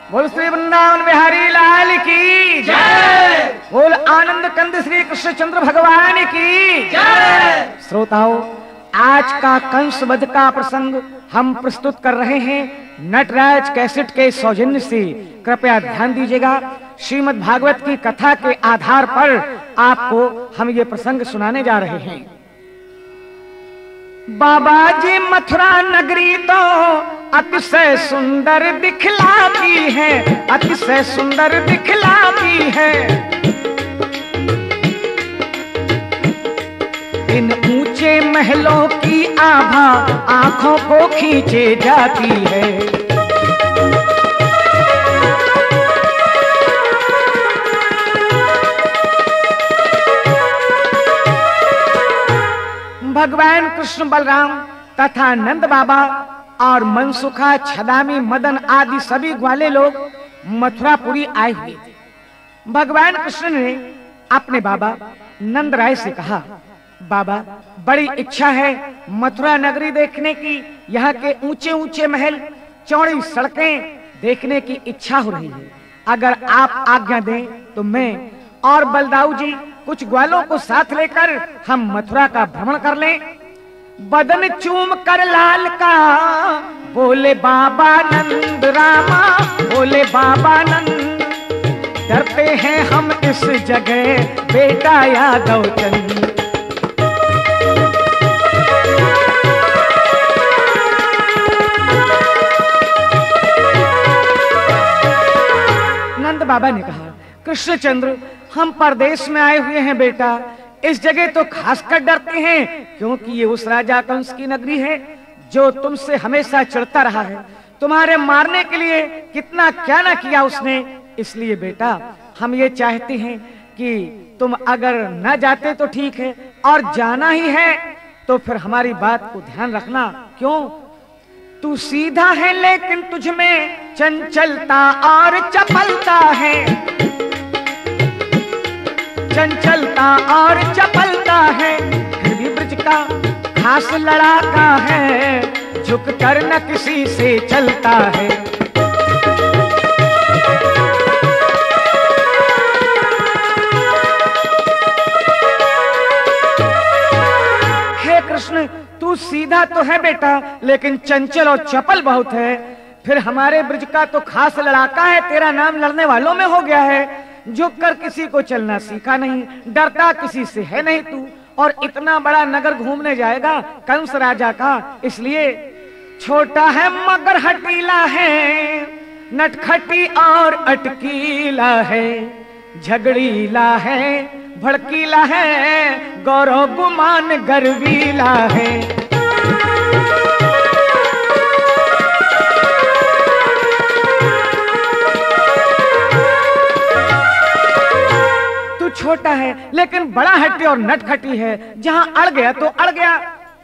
बोल श्री वृंदावन बिहारी लाल की जय। बोल आनंद कंद श्री कृष्ण चंद्र भगवान की जय। श्रोताओं, आज का कंस वध का प्रसंग हम प्रस्तुत कर रहे हैं नटराज कैसेट के सौजन्य से। कृपया ध्यान दीजिएगा, श्रीमद् भागवत की कथा के आधार पर आपको हम ये प्रसंग सुनाने जा रहे हैं। बाबा जी मथुरा नगरी तो अतिशय सुंदर दिखलाती है, अतिशय सुंदर दिखलाती है। इन ऊंचे महलों की आभा आंखों को खींचे जाती है। भगवान कृष्ण बलराम तथा नंद बाबा और मनसुखा छदामी मदन आदि सभी ग्वाले लोग मथुरापुरी आए हुए थे। भगवान कृष्ण ने अपने बाबा नंद राय से कहा, बाबा बड़ी इच्छा है मथुरा नगरी देखने की, यहाँ के ऊंचे ऊंचे महल, चौड़ी सड़कें देखने की इच्छा हो रही है। अगर आप आज्ञा दें तो मैं और बलदाऊ जी कुछ ग्वालों को साथ लेकर हम मथुरा का भ्रमण कर लें। बदन चूम कर लाल का बोले बाबा नंद रामा, बोले बाबा नंद, डरते हैं हम इस जगह बेटा यादव चंद। नंद बाबा ने कहा, कृष्णचंद्र हम परदेश में आए हुए हैं बेटा, इस जगह तो खासकर डरते हैं क्योंकि ये उस राजा कंस की नगरी है जो तुमसे हमेशा चिढ़ता रहा है। तुम्हारे मारने के लिए कितना क्या ना किया उसने। इसलिए बेटा हम ये चाहते हैं कि तुम अगर न जाते तो ठीक है, और जाना ही है तो फिर हमारी बात को ध्यान रखना। क्यों? तू सीधा है लेकिन तुझ में चंचलता और चपलता है, चंचलता और चपलता है। फिर भी ब्रज का खास लड़ाका है, झुक कर न किसी से चलता है। हे कृष्ण, तू सीधा तो है बेटा लेकिन चंचल और चपल बहुत है। फिर हमारे ब्रज का तो खास लड़ाका है, तेरा नाम लड़ने वालों में हो गया है। झुक कर किसी को चलना सीखा नहीं, डरता किसी से है नहीं तू, और इतना बड़ा नगर घूमने जाएगा कंस राजा का। इसलिए छोटा है मगर हटीला है, नटखटी और अटकीला है, झगड़ीला है, भड़कीला है, गौरव गुमान गर्वीला है। छोटा है लेकिन बड़ा हट्टी और नटखटी है, जहां अड़ गया तो अड़ गया।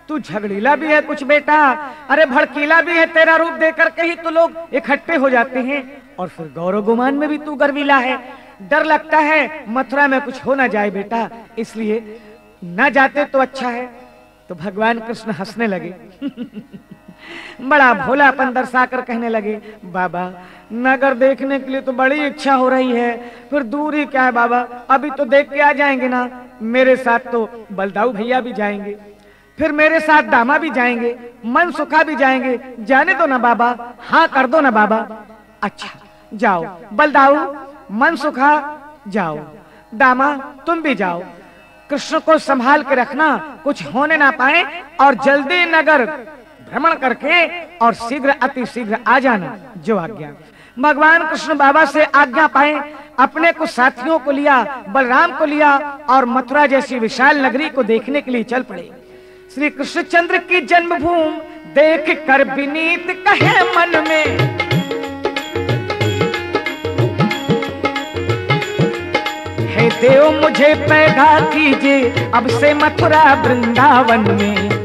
तू झगड़ीला भी है कुछ बेटा, अरे भड़कीला भी है, तेरा रूप देकर के ही तो लोग इकट्ठे हो जाते हैं। और फिर गौरव गुमान में भी तू गर्वीला है। डर लगता है मथुरा में कुछ हो ना जाए बेटा, इसलिए ना जाते तो अच्छा है। तो भगवान कृष्ण हंसने लगे बड़ा भोलापन दर्शाकर कहने लगे, बाबा नगर देखने के लिए तो बड़ी इच्छा हो रही है, फिर दूरी क्या है बाबा, अभी तो देख के आ जाएंगे ना। मेरे साथ तो बलदाऊ भैया भी जाएंगे, फिर मेरे साथ दामा भी जाएंगे, मनसुखा भी जाएंगे। जाने दो ना बाबा, हाँ कर दो ना बाबा। अच्छा जाओ बलदाऊ, मनसुखा जाओ, दामा तुम भी जाओ। कृष्ण को संभाल के रखना, कुछ होने ना पाए, और जल्दी नगर भ्रमण करके और शीघ्र अति शीघ्र आ जाना, जो आज्ञा। भगवान कृष्ण बाबा से आज्ञा पाए, अपने कुछ साथियों को लिया, बलराम को लिया, और मथुरा जैसी विशाल नगरी को देखने के लिए चल पड़े। श्री कृष्णचंद्र की जन्मभूमि देख कर विनीत कहे मन में, हे देव मुझे पैदा कीजिए अब से मथुरा वृंदावन में।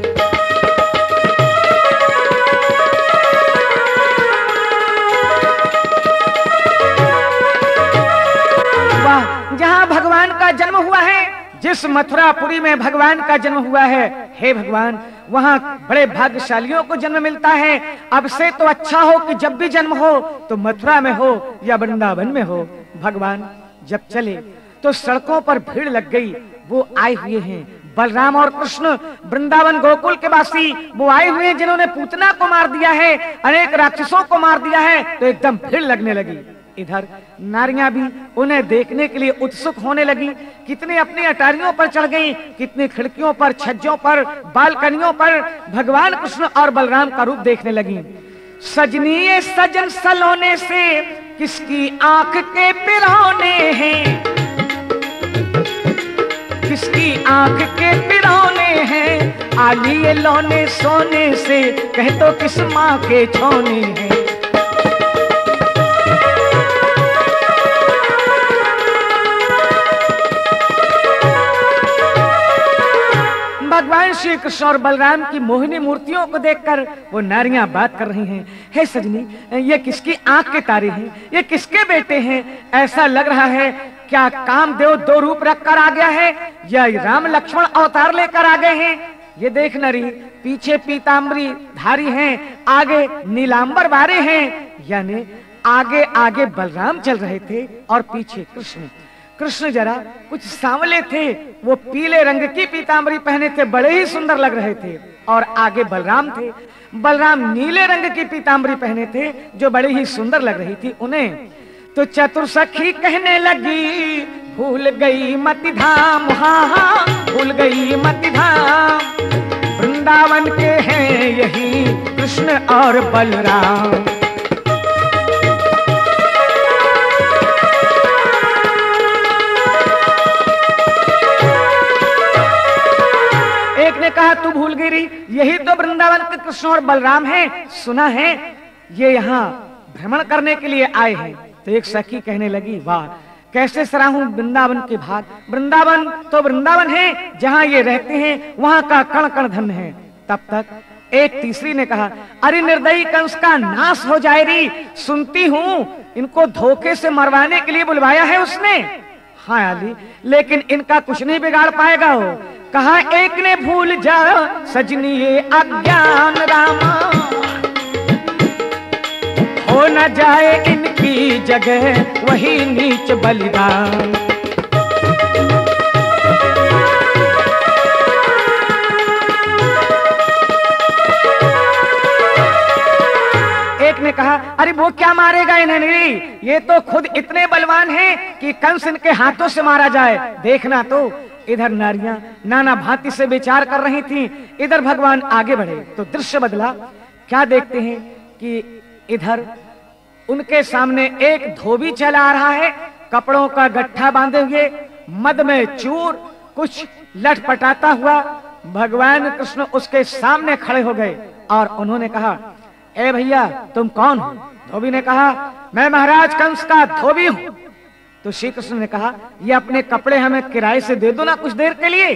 जहां भगवान का जन्म हुआ है, जिस जिस मथुरापुरी में भगवान का जन्म हुआ है, हे भगवान, वहाँ बड़े भाग्यशालियों को जन्म मिलता है। अब से तो अच्छा हो कि जब भी जन्म हो तो मथुरा में हो या वृंदावन में हो। भगवान जब चले तो सड़कों पर भीड़ लग गई। वो आए हुए हैं बलराम और कृष्ण, वृंदावन गोकुल के वासी, वो आए हुए हैं जिन्होंने पूतना को मार दिया है, अनेक राक्षसों को मार दिया है। तो एकदम भीड़ लगने लगी। इधर नारियां भी उन्हें देखने के लिए उत्सुक होने लगी। कितने अपनी अटारियों पर चढ़ गई, कितनी खिड़कियों पर, छज्जों पर, बालकनियों पर भगवान कृष्ण और बलराम का रूप देखने लगी। सजनीय सजन सलोने से किसकी आंख के पिरौने हैं, किसकी आंख के पिरौने हैं, आलिए लौने सोने से कह तो किस माँ के छोने हैं। भगवान श्री कृष्ण और बलराम की मोहिनी मूर्तियों को देखकर वो नारियां बात कर रही हैं। हे सजनी, ये किसकी आंख के तारे हैं, ये किसके बेटे हैं? ऐसा लग रहा है क्या कामदेव दो रूप रखकर आ गया है या राम लक्ष्मण अवतार लेकर आ गए हैं? ये देख नरी, पीछे पीताम्बरी धारी हैं, आगे नीलांबर वारे हैं। यानी आगे आगे बलराम चल रहे थे और पीछे कृष्ण। कृष्ण जरा कुछ सांवले थे, वो पीले रंग की पीताम्बरी पहने थे, बड़े ही सुंदर लग रहे थे। और आगे बलराम थे, बलराम नीले रंग की पीताम्बरी पहने थे, जो बड़ी ही सुंदर लग रही थी उन्हें। तो चतुर सखी कहने लगी, भूल गई मति धाम, हाँ हाँ भूल गई मति धाम, वृंदावन के हैं यही कृष्ण और बलराम। एक ने कहा, तू भूल गई रही, यही तो वृंदावन के कृष्ण और बलराम हैं, सुना है ये यहाँ भ्रमण करने के लिए आए हैं। तो एक सखी कहने लगी, वाह कैसे सराहूं वृंदावन के भाग। वृंदावन तो वृंदावन है, जहाँ ये रहते हैं वहाँ का कण कण धन है। तब तक एक तीसरी ने कहा, अरे निर्दयी कंस का नाश हो जाए री, सुनती हूँ इनको धोखे से मरवाने के लिए बुलवाया है उसने। हाँ आली, लेकिन इनका कुछ नहीं बिगाड़ पाएगा वो। कहा, एक ने भूल जा सजनी ये अज्ञान रामा, हो न जाए इनकी जगह वही नीच बलिदान। एक ने कहा, अरे वो क्या मारेगा इन्हें, ये तो खुद इतने बलवान हैं कि कंस इनके हाथों से मारा जाए। देखना तो इधर नारियां नाना भांति से विचार कर रही थीं, इधर भगवान आगे बढ़े तो दृश्य बदला। क्या देखते हैं कि इधर उनके सामने एक धोबी चला आ रहा है, कपड़ों का गट्ठा बांधे हुए, मद में चूर, कुछ लटपटाता हुआ। भगवान कृष्ण उसके सामने खड़े हो गए और उन्होंने कहा, ए भैया तुम कौन हो? धोबी ने कहा, मैं महाराज कंस का धोबी हूँ। तो श्री कृष्ण ने कहा, ये अपने कपड़े हमें किराए से दे दो ना कुछ देर के लिए।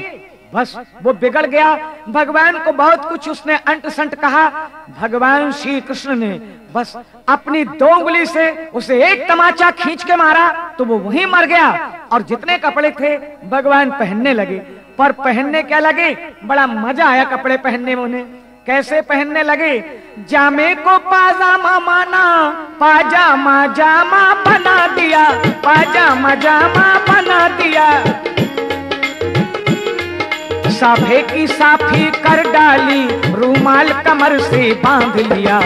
बस वो बिगड़ गया। भगवान को बहुत कुछ उसने अंट संट कहा। भगवान श्री कृष्ण ने बस अपनी 2 उंगली से उसे एक तमाचा खींच के मारा तो वो वहीं मर गया। और जितने कपड़े थे भगवान पहनने लगे, पर पहनने क्या लगे, बड़ा मजा आया कपड़े पहनने में उन्हें। कैसे पहनने लगे, जामे को पाजामा माना, पाजामा जामा बना दिया, पाजामा जामा बना दिया, साफे की साफी कर डाली, रूमाल कमर से बांध लिया।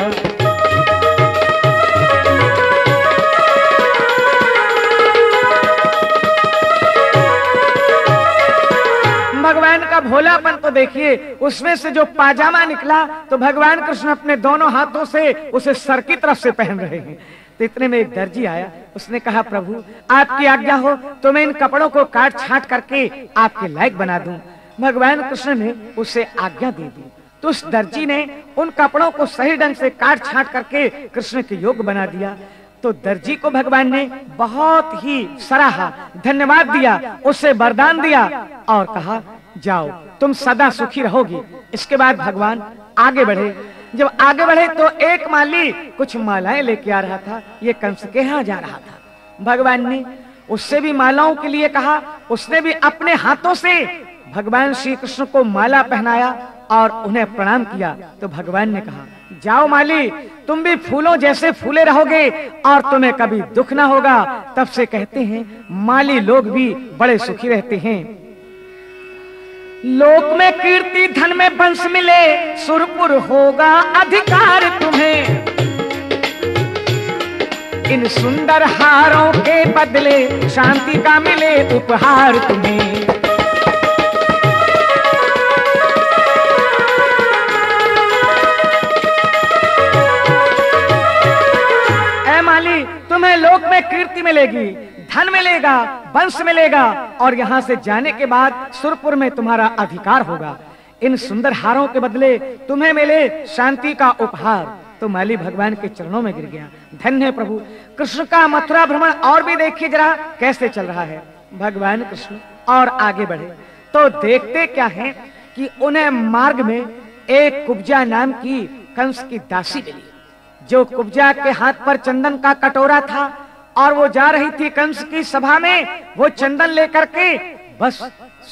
भगवान का भोलापन तो देखिए, उसमें से जो पाजामा निकला तो भगवान कृष्ण अपने दोनों हाथों से उसे सर की तरफ से पहन रहे हैं। तो इतने में एक दर्जी आया, उसने कहा, प्रभु आपकी आज्ञा हो तो मैं इन कपड़ों को काट छांट करके आपके लायक बना दूं। भगवान कृष्ण ने उसे आज्ञा दे दी। तो उस दर्जी ने उन कपड़ों को सही ढंग से काट छांट करके कृष्ण के योग्य बना दिया। तो दर्जी को भगवान ने बहुत ही सराहा, धन्यवाद दिया, उसे वरदान दिया और कहा, जाओ तुम सदा सुखी रहोगी। इसके बाद भगवान आगे बढ़े। जब आगे बढ़े तो एक माली कुछ मालाएं लेके आ रहा था, ये कंस के यहाँ जा रहा था। भगवान ने उससे भी मालाओं के लिए कहा, उसने भी अपने हाथों से भगवान श्री कृष्ण को माला पहनाया और उन्हें प्रणाम किया। तो भगवान ने कहा, जाओ माली, तुम भी फूलों जैसे फूले रहोगे और तुम्हें कभी दुख ना होगा। तब से कहते हैं माली लोग भी बड़े सुखी रहते हैं। लोक में कीर्ति धन में वंश मिले, सुरपुर होगा अधिकार तुम्हें। इन सुंदर हारों के बदले शांति का मिले उपहार तुम्हें। माली, तुम्हें लोक में कीर्ति मिलेगी, धन मिलेगा, वंश मिलेगा और यहाँ से जाने के बाद सुरपुर में तुम्हारा अधिकार होगा। इन सुंदर हारों के बदले तुम्हें मिले शांति का उपहार। तो माली भगवान के चरणों में गिर गया। धन्य है प्रभु। कृष्ण का मथुरा भ्रमण और भी देखिए जरा कैसे चल रहा है। भगवान कृष्ण और आगे बढ़े तो देखते क्या है कि उन्हें मार्ग में एक कुब्जा नाम की कंस की दासी मिली, जो कुब्जा के हाथ पर चंदन का कटोरा था और वो जा रही थी कंस की सभा में। वो चंदन लेकर के बस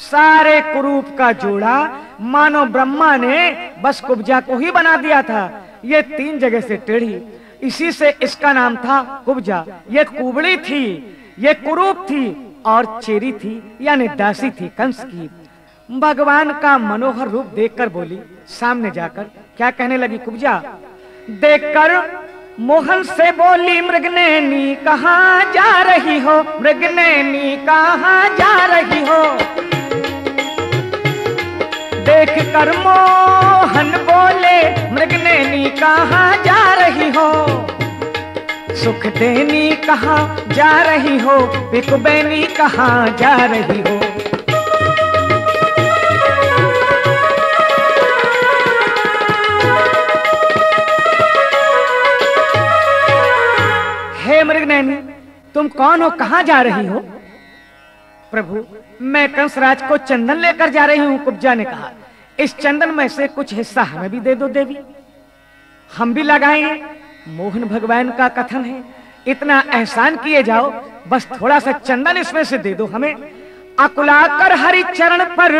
सारे कुरूप का जोड़ा मानो ब्रह्मा ने बस कुब्जा को ही बना दिया था। ये 3 जगह से टेढ़ी, इसी से इसका नाम था कुब्जा। ये कुबड़ी थी, ये कुरूप थी और चेरी थी यानी दासी थी कंस की। भगवान का मनोहर रूप देखकर बोली, सामने जाकर क्या कहने लगी कुब्जा। देखकर मोहन से बोली, मृगनैनी कहाँ जा रही हो, मृगनैनी कहाँ जा रही हो। देख कर मोहन बोले, मृगनैनी कहाँ जा रही हो। सुख देनी कहाँ जा रही हो, बिकुबैनी कहाँ जा रही हो। हे मृगनैनी, तुम कौन हो, कहाँ जा रही हो। प्रभु, मैं कंसराज को चंदन लेकर जा रही हूँ। कुब्जा ने कहा, इस चंदन में से कुछ हिस्सा हमें भी दे दो देवी, हम भी लगाएंगे। मोहन भगवान का कथन है, इतना एहसान किए जाओ, बस थोड़ा सा चंदन इसमें से दे दो हमें। अकुलाकर हरि चरण पर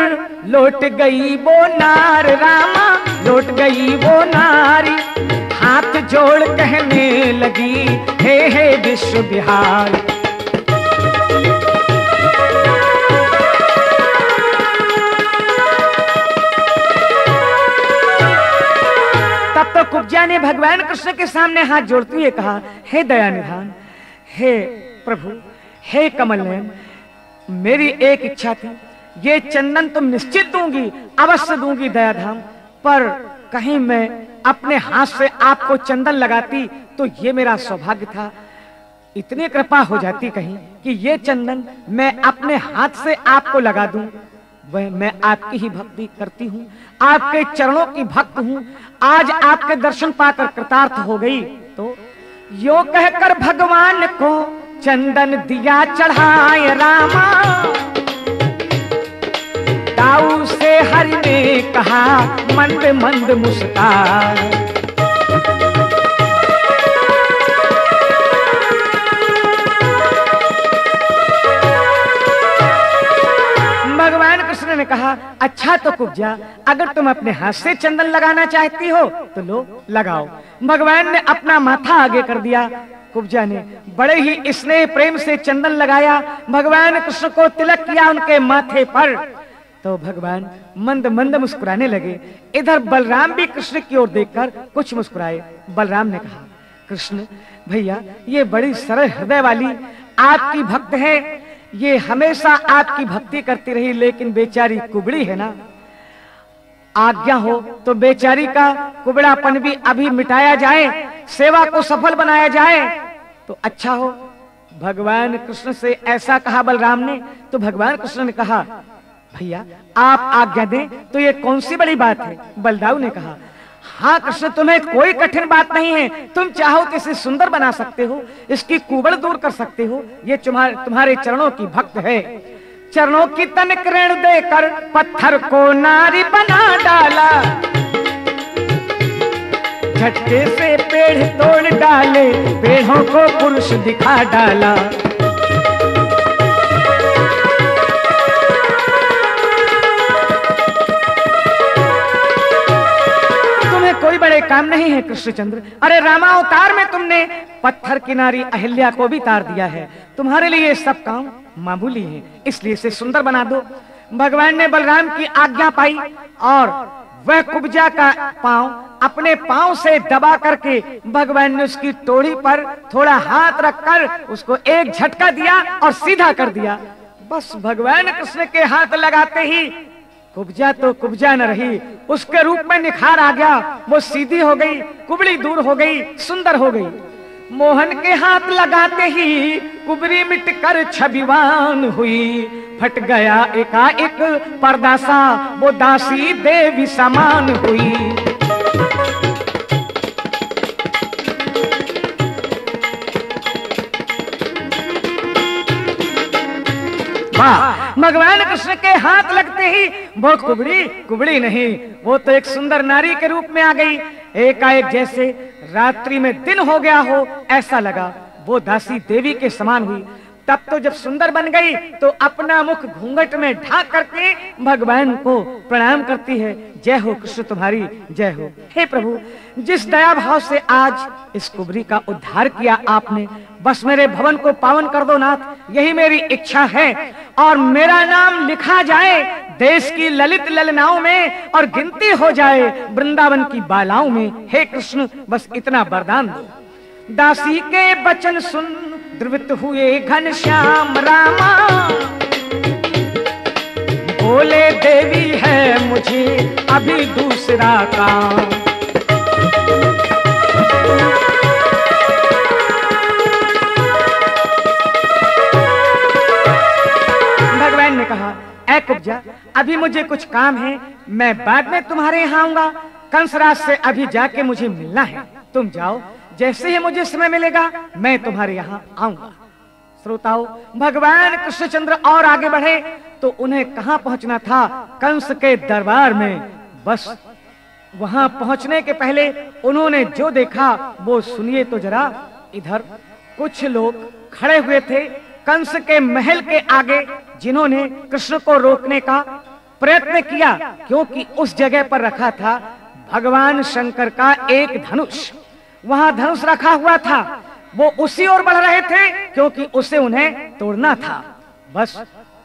लौट गई वो नार, रामा लौट गई वो नारी। हाथ जोड़ कहने लगी, हे विश्व विहार। तब तो कुब्जा ने भगवान कृष्ण के सामने हाथ जोड़ते हुए कहा, हे दया निधान, हे प्रभु, हे कमल नयन, मेरी एक इच्छा थी, ये चंदन तुम निश्चित दूंगी, अवश्य दूंगी दयाधाम, पर कहीं मैं अपने हाथ से आपको चंदन लगाती तो ये मेरा सौभाग्य था। इतनी कृपा हो जाती कहीं कि ये चंदन मैं अपने हाथ से आपको लगा दूं। वह मैं आपकी ही भक्ति करती हूँ, आपके चरणों की भक्त हूँ। आज आपके दर्शन पाकर कृतार्थ हो गई। तो यो कहकर भगवान को चंदन दिया चढ़ाए रामा। ताऊ से हरि ने कहा, मंद मंद मुस्कान। भगवान कृष्ण ने कहा, अच्छा तो कुब्जा, अगर तुम अपने हाथ से चंदन लगाना चाहती हो तो लो लगाओ। भगवान ने अपना माथा आगे कर दिया। कुब्जा ने बड़े ही स्नेह प्रेम से चंदन लगाया, भगवान कृष्ण को तिलक किया उनके माथे पर। तो भगवान मंद मंद मुस्कुराने लगे। इधर बलराम भी कृष्ण की ओर देखकर कुछ मुस्कुराए। बलराम ने कहा, कृष्ण भैया, ये बड़ी सरल हृदय वाली आपकी भक्त है, ये हमेशा आपकी भक्ति करती रही, लेकिन बेचारी कुबड़ी है ना, आज्ञा हो तो बेचारी का कुबड़ापन भी अभी मिटाया जाए, सेवा को सफल बनाया जाए तो अच्छा हो। भगवान कृष्ण से ऐसा कहा बलराम ने। तो भगवान कृष्ण ने कहा, भैया आप आज्ञा दें तो ये कौन सी बड़ी बात है। बलदाऊ ने कहा, हाँ कृष्ण, तुम्हें कोई कठिन बात नहीं है, तुम चाहो तो इसे सुंदर बना सकते हो, इसकी कुबड़ दूर कर सकते हो। ये तुम्हारे चरणों की भक्त है। चरणों की तनिक ऋण देकर पत्थर को नारी बना डाला। झटके से पेड़ तोड़ डाले, पेड़ों को पुरुष दिखा डाला। काम नहीं है कृष्णचंद्र। अरे रामावतार में तुमने पत्थर की नारी अहिल्या को भी तार दिया है, तुम्हारे लिए ये सब काम मामूली है, इसलिए इसे सुंदर बना दो। भगवान ने बलराम की आज्ञा पाई और वह कुब्जा का पांव अपने पांव से दबा करके भगवान ने उसकी टोड़ी पर थोड़ा हाथ रखकर उसको एक झटका दिया और सीधा कर दिया। बस भगवान कृष्ण के हाथ लगाते ही कुब्जा तो कुब्जा न रही, उसके रूप में निखार आ गया, वो सीधी हो गई, कुबड़ी दूर हो गई, सुंदर हो गई। मोहन के हाथ लगाते ही कुबरी मिटकर छविवान हुई, फट गया एकाएक पर्दा सा, वो दासी देवी समान हुई। भगवान कृष्ण के हाथ लगते ही वो कुबड़ी नहीं, वो तो एक सुंदर नारी के रूप में आ गई। एकाएक जैसे रात्रि में दिन हो गया हो ऐसा लगा, वो दासी देवी के समान हुई। तब तो जब सुंदर बन गई तो अपना मुख घूंघट में ढांक करके भगवान को प्रणाम करती है। जय हो कृष्ण तुम्हारी जय हो। हे प्रभु, जिस दया भाव से आज इस कुबरी का उद्धार किया आपने, बस मेरे भवन को पावन कर दो नाथ, यही मेरी इच्छा है। और मेरा नाम लिखा जाए देश की ललित ललनाओं में और गिनती हो जाए वृंदावन की बालाओं में। हे कृष्ण, बस इतना वरदान दो। दासी के वचन सुन द्रवित हुए घनश्याम रामा, बोले देवी है मुझे अभी दूसरा काम। भगवान ने कहा, ऐ कुब्जा, अभी मुझे कुछ काम है, मैं बाद में तुम्हारे यहाँ आऊंगा। कंसराज से अभी जाके मुझे मिलना है, तुम जाओ, जैसे ही मुझे समय मिलेगा मैं तुम्हारे यहाँ आऊंगा। श्रोताओं, भगवान कृष्णचंद्र और आगे बढ़े तो उन्हें कहाँ पहुंचना था? कंस के दरबार में। बस वहां पहुंचने के पहले उन्होंने जो देखा वो सुनिए तो जरा। इधर कुछ लोग खड़े हुए थे कंस के महल के आगे, जिन्होंने कृष्ण को रोकने का प्रयत्न किया, क्योंकि उस जगह पर रखा था भगवान शंकर का एक धनुष। वहां धनुष रखा हुआ था, वो उसी ओर बढ़ रहे थे क्योंकि उसे उन्हें तोड़ना था। बस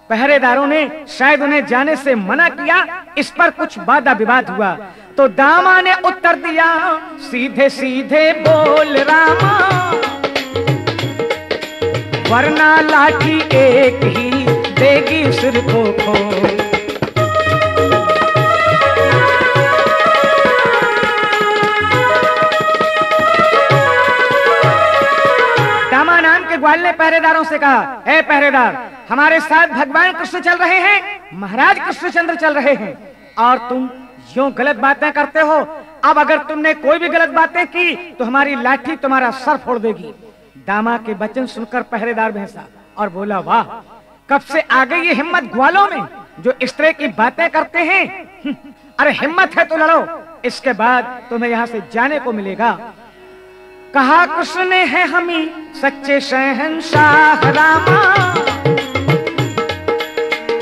पहरेदारों ने शायद उन्हें जाने से मना किया, इस पर कुछ वादा विवाद हुआ। तो दामा ने उत्तर दिया, सीधे सीधे बोल रामा, वरना लाठी एक ही देगी सिर को खोल। दामा नाम के ग्वाल ने पहरेदारों से कहा, ए पहरेदार, हमारे साथ भगवान कृष्ण चल रहे हैं, महाराज कृष्णचंद्र चल रहे हैं, और तुम यूं गलत बातें करते हो। अब अगर तुमने कोई भी गलत बातें की तो हमारी लाठी तुम्हारा सर फोड़ देगी। दामा के वचन सुनकर पहरेदार भैंसा और बोला, वाह, कब से आ गई ये हिम्मत ग्वालों में जो इस तरह की बातें करते हैं। अरे हिम्मत है तो लड़ो, इसके बाद तुम्हें यहाँ से जाने को मिलेगा। कहा कृष्ण ने है हम ही सच्चे शहंशाह रामा,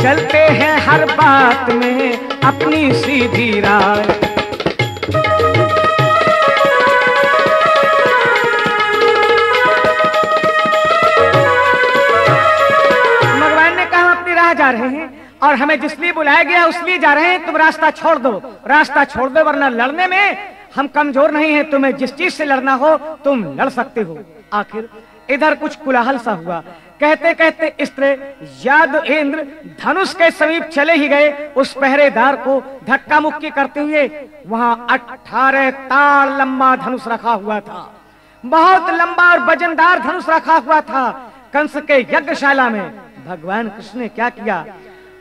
चलते हैं हर बात में अपनी सीधी राह। भगवान ने कहा अपनी राह जा रहे हैं और हमें जिस लिए बुलाया गया उस लिए जा रहे हैं, तुम रास्ता छोड़ दो, रास्ता छोड़ दो, वरना लड़ने में हम कमजोर नहीं हैं, तुम्हें जिस चीज से लड़ना हो तुम लड़ सकते हो। आखिर इधर कुछ कोलाहल सा हुआ। कहते कहते इस तरह यादवेंद्र धनुष के समीप चले ही गए। उस पहरेदार को धक्का मुक्की करते हुए वहां 18 ताड़ लंबा धनुष रखा हुआ था, बहुत लंबा और वजनदार धनुष रखा हुआ था। कंस के यज्ञशाला में भगवान कृष्ण ने क्या किया,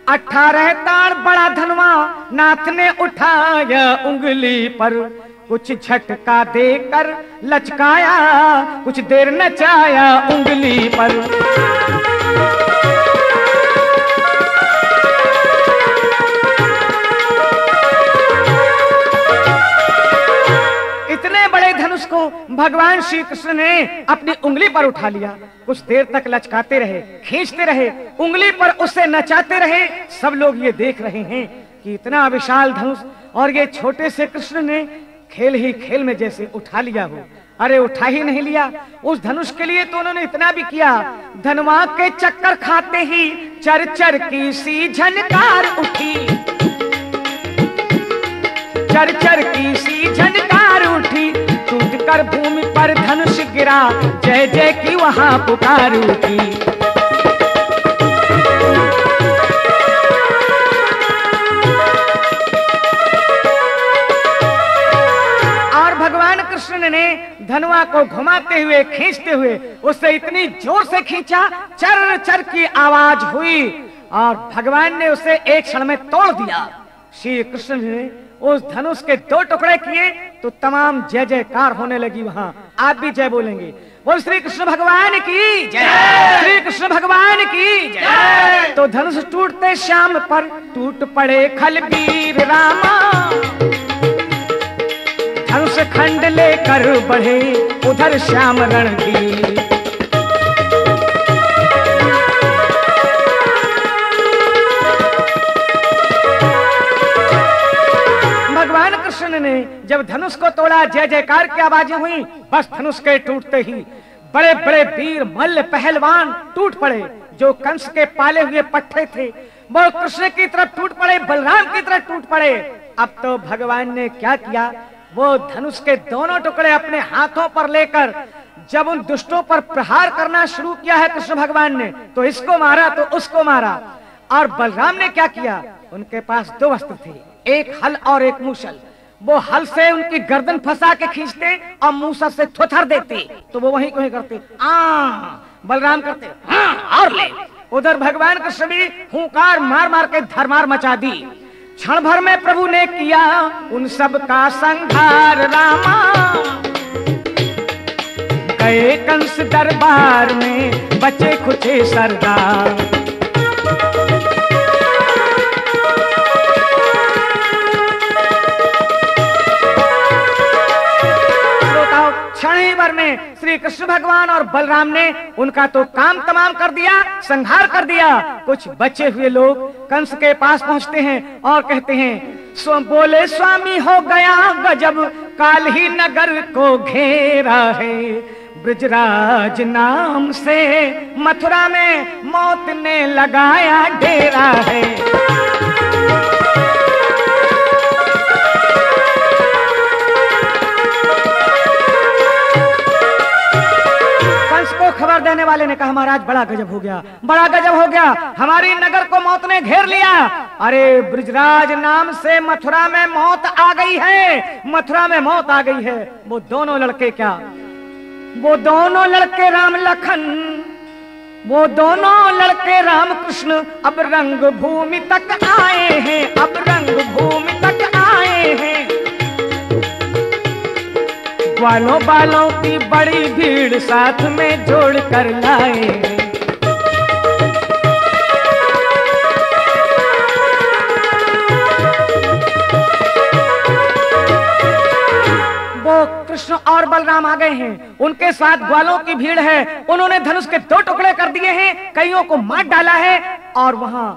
18 ताड़ बड़ा धनुआ नाथ ने उठाया उंगली पर, कुछ झटका देकर लचकाया, कुछ देर नचाया उंगली पर। इतने बड़े धनुष को भगवान श्री कृष्ण ने अपनी उंगली पर उठा लिया। कुछ देर तक लचकाते रहे, खींचते रहे, उंगली पर उसे नचाते रहे। सब लोग ये देख रहे हैं कि इतना विशाल धनुष और ये छोटे से कृष्ण ने खेल ही खेल में जैसे उठा लिया हो। अरे उठा ही नहीं लिया, उस धनुष के लिए तो उन्होंने इतना भी किया। धनवा के चक्कर खाते ही चर चर की सी झनकार उठी, चर चर की सी झनकार उठी, टूट कर भूमि पर धनुष गिरा, जय जय की वहां पुकार उठी। कृष्ण ने धनुआ को घुमाते हुए खींचते हुए उससे इतनी जोर से खींचा, चर चर की आवाज हुई और भगवान ने उसे एक क्षण में तोड़ दिया। श्री कृष्ण ने उस धनुष के 2 टुकड़े किए तो तमाम जय जयकार होने लगी। वहां आप भी जय बोलेंगे, बोल श्री कृष्ण भगवान की जय, श्री कृष्ण भगवान की जय। तो धनुष टूटते श्याम पर टूट पड़े खलबीर रामा, धनुष खंड लेकर बढ़े उधर श्याम रणधीर। भगवान कृष्ण ने जब धनुष को तोड़ा, जय जयकार की आवाजें हुई। बस धनुष के टूटते ही बड़े बड़े वीर मल्ल पहलवान टूट पड़े। जो कंस के पाले हुए पट्टे थे वो कृष्ण की तरफ टूट पड़े, बलराम की तरफ टूट पड़े। अब तो भगवान ने क्या किया, वो धनुष के दोनों टुकड़े अपने हाथों पर लेकर जब उन दुष्टों पर प्रहार करना शुरू किया है कृष्ण भगवान ने, तो इसको मारा तो उसको मारा। और बलराम ने क्या किया, उनके पास 2 अस्त्र थे, एक हल और एक मूसल। वो हल से उनकी गर्दन फंसा के खींचते और मूसल से थोथर देते तो वो वहीं को करते, बलराम करते और ले। उधर भगवान कृष्ण भी हुंकार मार मार के धरमार मचा दी। क्षण भर में प्रभु ने किया उन सब का संहार रामा, गए कंस दरबार में बचे खुचे सरदार। क्षण ही भर में श्री कृष्ण भगवान और बलराम ने उनका तो काम तमाम कर दिया, संहार कर दिया। कुछ बचे हुए लोग कंस के पास पहुंचते हैं और कहते हैं, बोले स्वामी हो गया गजब, काल ही नगर को घेरा है, ब्रजराज नाम से मथुरा में मौत ने लगाया डेरा है। खबर देने वाले ने कहा, महाराज बड़ा गजब हो गया, बड़ा गजब हो गया, हमारी नगर को मौत ने घेर लिया। अरे ब्रजराज नाम से मथुरा में मौत आ गई है, मथुरा में मौत आ गई है। वो दोनों लड़के क्या, वो दोनों लड़के राम लखन, वो दोनों लड़के राम कृष्ण अब रंग भूमि तक आए हैं, अब रंग भूमि तक आए हैं। ग्वालों बालों की बड़ी भीड़ साथ में जोड़ कर लाए। वो कृष्ण और बलराम आ गए हैं, उनके साथ ग्वालों की भीड़ है। उन्होंने धनुष के 2 टुकड़े कर दिए हैं, कईयों को मार डाला है। और वहां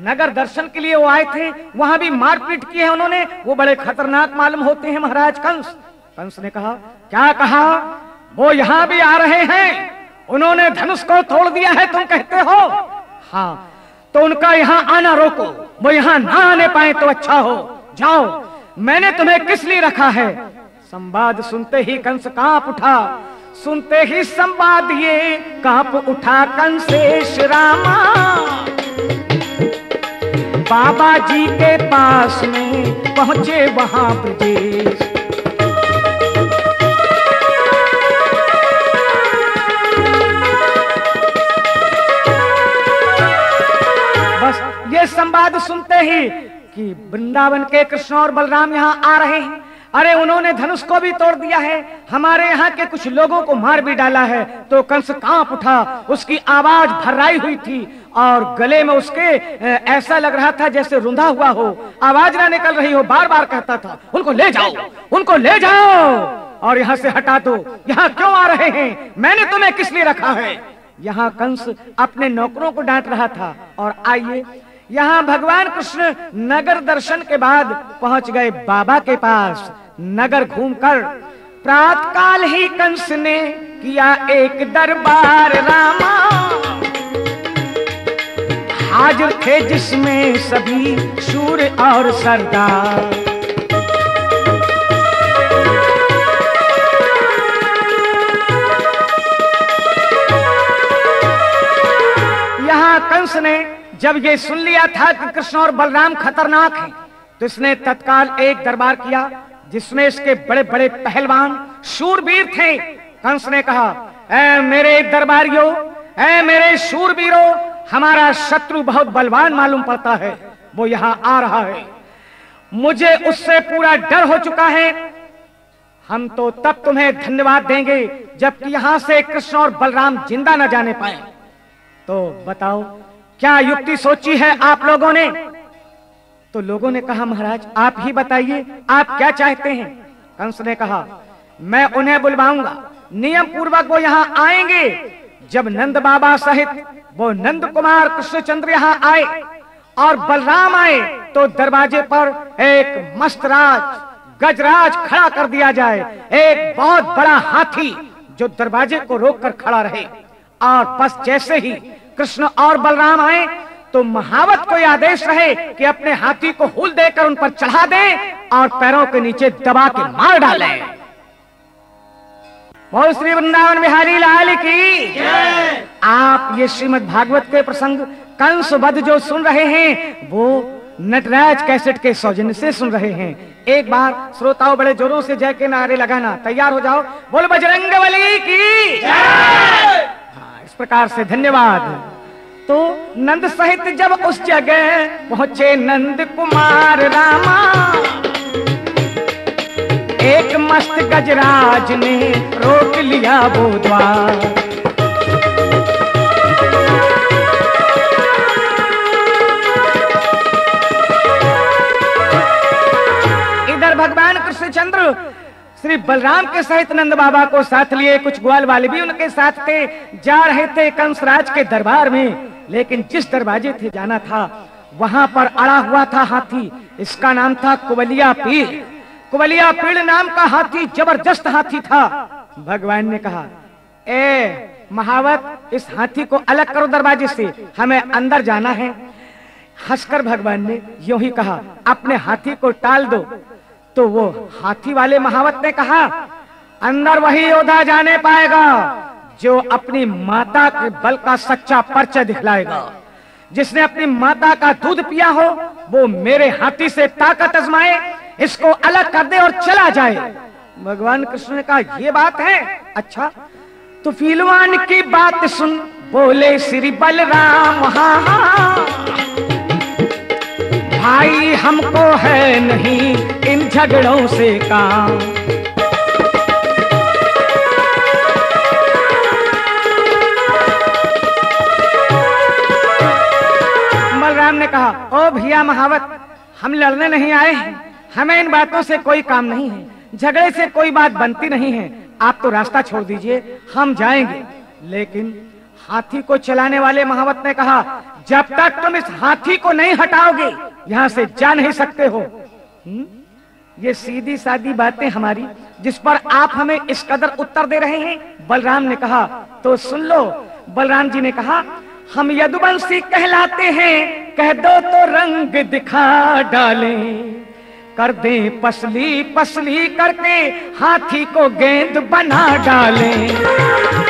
नगर दर्शन के लिए वो आए थे, वहां भी मारपीट की है उन्होंने। वो बड़े खतरनाक मालूम होते हैं महाराज कंस। कंस ने कहा, क्या कहा, वो यहां भी आ रहे हैं, उन्होंने धनुष को तोड़ दिया है तुम कहते हो? हाँ, तो उनका यहां आना रोको, वो यहां ना आने पाए तो अच्छा हो। जाओ, मैंने तुम्हें किस लिए रखा है? संवाद सुनते ही कंस कांप उठा, सुनते ही संवाद ये कांप उठा कंसेश रामा। बाबा जी के पास में पहुंचे वहां ब्रजेश। ये संवाद सुनते ही कि वृंदावन के कृष्ण और बलराम यहाँ आ रहे हैं, अरे उन्होंने धनुष को भी तोड़ दिया है, हमारे यहाँ के कुछ लोगों को मार भी डाला है। तो कंस कांप उठा, उसकी आवाज भर्राई हुई थी और गले में उसके ऐसा लग रहा था जैसे रुंधा हुआ हो, आवाज ना निकल रही हो। बार बार कहता था, उनको ले जाओ, उनको ले जाओ और यहाँ से हटा दो, यहाँ क्यों आ रहे हैं, मैंने तुम्हें किस लिए रखा है? यहाँ कंस अपने नौकरों को डांट रहा था। और आइए यहाँ भगवान कृष्ण नगर दर्शन के बाद पहुंच गए बाबा के पास। नगर घूमकर प्रातःकाल ही कंस ने किया एक दरबार रामा, हाजिर थे जिसमें सभी शूर और सरदार। यहाँ कंस ने जब ये सुन लिया था कि कृष्ण और बलराम खतरनाक हैं, तो इसने तत्काल एक दरबार किया जिसमें इसके बड़े बड़े पहलवान शूरवीर थे। कंस ने कहा, ऐ मेरे दरबारियों, ऐ मेरे शूरवीरों, हमारा शत्रु बहुत बलवान मालूम पड़ता है, वो यहाँ आ रहा है, मुझे उससे पूरा डर हो चुका है। हम तो तब तुम्हें धन्यवाद देंगे जबकि यहाँ से कृष्ण और बलराम जिंदा न जाने पाए। तो बताओ क्या युक्ति सोची है आप लोगों ने? तो लोगों ने कहा, महाराज आप ही बताइए, आप क्या चाहते हैं? कंस ने कहा, मैं उन्हें बुलवाऊंगा, नियम पूर्वक वो यहाँ आएंगे। जब नंद बाबा सहित वो नंद कुमार कृष्णचंद्र यहाँ आए और बलराम आए तो दरवाजे पर एक मस्तराज गजराज खड़ा कर दिया जाए, एक बहुत बड़ा हाथी जो दरवाजे को रोककर खड़ा रहे। और बस जैसे ही कृष्ण और बलराम आए तो महावत को यह आदेश रहे कि अपने हाथी को हुल देकर उन पर चढ़ा दें और पैरों के नीचे दबा के मार डालें। बोल श्री वृंदावन बिहारी लाल की। आप ये श्रीमद् भागवत के प्रसंग कंस वध जो सुन रहे हैं वो नटराज कैसेट के सौजन्य से सुन रहे हैं। एक बार श्रोताओं बड़े जोरों से जय के नारे लगाना, तैयार हो जाओ। बोल बजरंगबली की जय। हाँ, इस प्रकार से धन्यवाद। तो नंद सहित जब उस जगह पहुंचे नंद कुमार रामा, एक मस्त गजराज ने रोक लिया वो द्वार। इधर भगवान कृष्णचंद्र श्री बलराम के सहित नंद बाबा को साथ लिए, कुछ ग्वाल वाले भी उनके साथ थे, जा रहे थे कंसराज के दरबार में। लेकिन जिस दरवाजे थे जाना था वहां पर अड़ा हुआ था हाथी, इसका नाम था कुबलिया पीड़। कुबलिया पीड़ नाम का हाथी जबरदस्त हाथी था। भगवान ने कहा, ए महावत, इस हाथी को अलग करो दरवाजे से, हमें अंदर जाना है। हंसकर भगवान ने यूं ही कहा, अपने हाथी को टाल दो। तो वो हाथी वाले महावत ने कहा, अंदर वही योद्धा जाने पाएगा जो अपनी माता के बल का सच्चा परिचय दिखलाएगा। जिसने अपनी माता का दूध पिया हो वो मेरे हाथी से ताकत आजमाए, इसको अलग कर दे और चला जाए। भगवान कृष्ण ने कहा, ये बात है, अच्छा तो फिलवान की बात सुन। बोले श्री बलराम, हाँ भाई हमको है नहीं इन झगड़ों से काम। बलराम ने कहा, ओ भैया महावत, हम लड़ने नहीं आए हैं, हमें इन बातों से कोई काम नहीं है, झगड़े से कोई बात बनती नहीं है, आप तो रास्ता छोड़ दीजिए, हम जाएंगे। लेकिन हाथी को चलाने वाले महावत ने कहा, जब तक तुम इस हाथी को नहीं हटाओगे यहाँ से जा नहीं सकते हो। ये सीधी सादी बातें हमारी, जिस पर आप हमें इस कदर उत्तर दे रहे हैं। बलराम ने कहा, तो सुन लो। बलराम जी ने कहा, हम यदुवंशी कहलाते हैं, कह दो तो रंग दिखा डालें, कर दें पसली पसली करके हाथी को गेंद बना डालें।